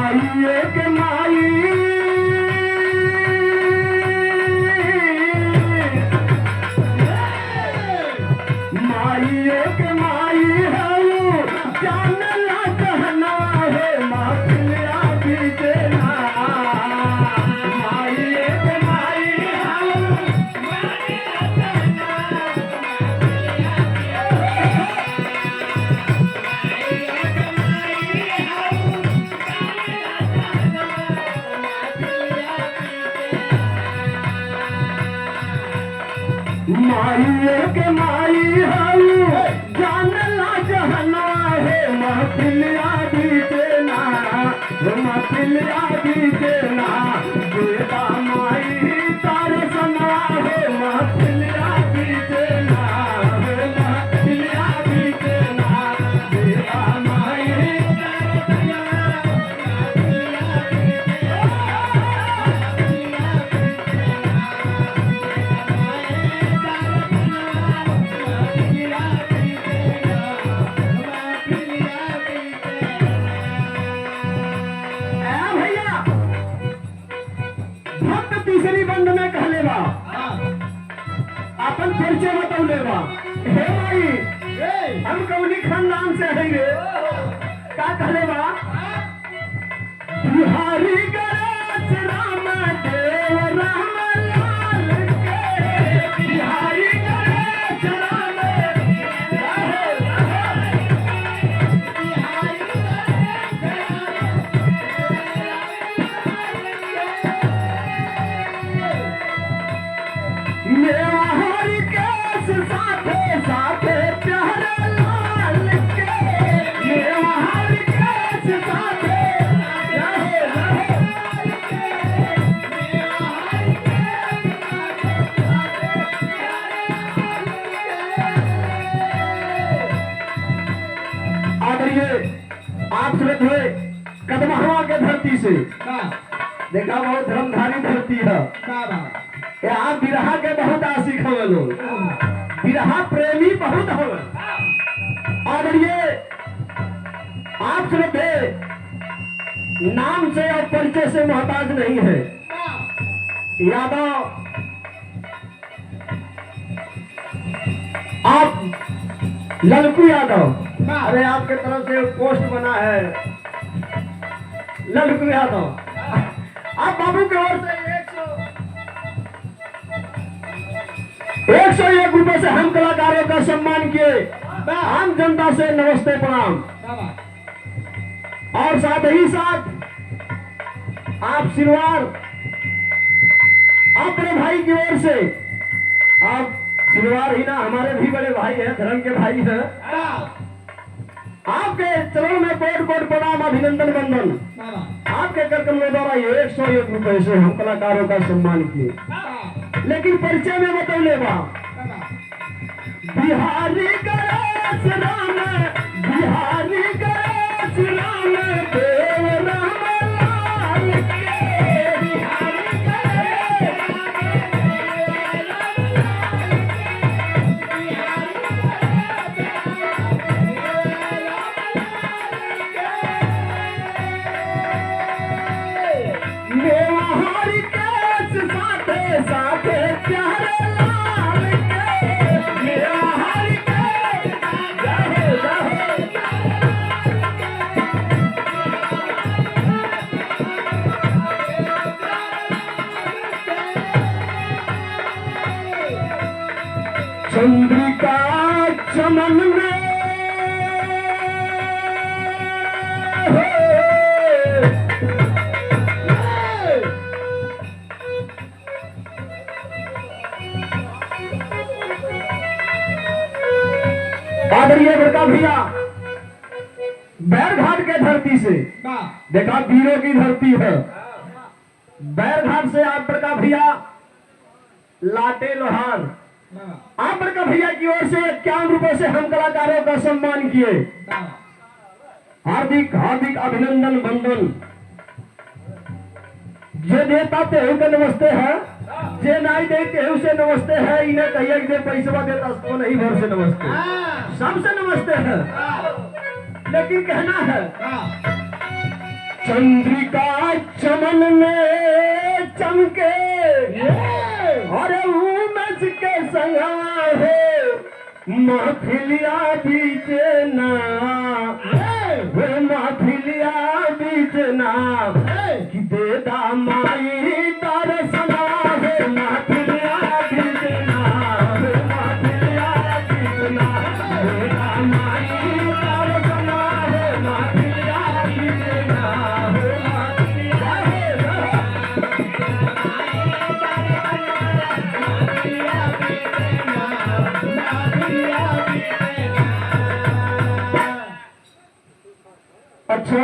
माई एक माई माई एक माई है वो जानला कहना है महफिलिया भी देना माई एक माई है माई एक माई है जानला जहना है महफिलिया भी देना महफिलिया भी देना बेटा माई तारे सना है महफिलिया भी देना महफिलिया भी देना बेटा माई तीसरी बंद में कहले बा अपन परिचय बतौले बा हे माई हम कौनी खानदान से है रे का कहले बा बिहारी गणेश राम देव राम लाल के बिहारी गणेश राम मेवाहारी केस साथे साथे प्यारे लाल के मेवाहारी केस साथे रहे रहे आदरणीय आप सुनत हुए कदमहवा के धरती से देखा बहुत धर्मधारी धरती है यहाँ बिरहा के बहुत आशिक हो लोग बिरहा प्रेमी बहुत हो और ये आप सुनते नाम से और परिचय से मोहताज नहीं है यादव आप ललकू यादव अरे आपके तरफ से पोस्ट बना है ललकू यादव आप बाबू की ओर से 101 रुपए से हम कलाकारों का सम्मान किए आम जनता से नमस्ते प्रणाम और साथ ही साथ आप सिलवार अपने भाई की ओर से आप सिलवार ही ना हमारे भी बड़े भाई हैं धर्म के भाई हैं आपके चरणों में कोट कोट प्रणाम अभिनंदन बंदन आपके कार्यक्रम द्वारा 101 रुपए से हम कलाकारों का सम्मान किए लेकिन परिचय में बतौले बा बिहारी गणेश राम बिहारी गणेश राम देव राम लाल के बिहारी गणेश मेवाहारी केस साथे साथे प्यारे लाल के मेवाहारी केस रहे रहे चंद्रिका चमन में आदरणीय बड़का भैया बैरघाट के धरती से देखा वीरों की धरती है बैरघाट से आप बड़का भैया लाटे लोहार आप बड़का भैया की ओर से 51 रुपए से हम कलाकारों का सम्मान किए हार्दिक हार्दिक अभिनंदन बंदन जे देता तेहू के नमस्ते है जे नहीं दे तेहू से नमस्ते है इन्हें कहिए कि पैसा देता उसको नहीं भर से नमस्ते सबसे नमस्ते है लेकिन कहना है चंद्रिका चमन में चमके अरे उमस के संगा है महफिलिया बीच ना वे महफिलिया बीच ना कि देदा माई दर्शना है महफिलिया बीच ना वे महफिलिया बीच ना देदा माई दर्शना है महफिलिया बीच ना वे अच्छा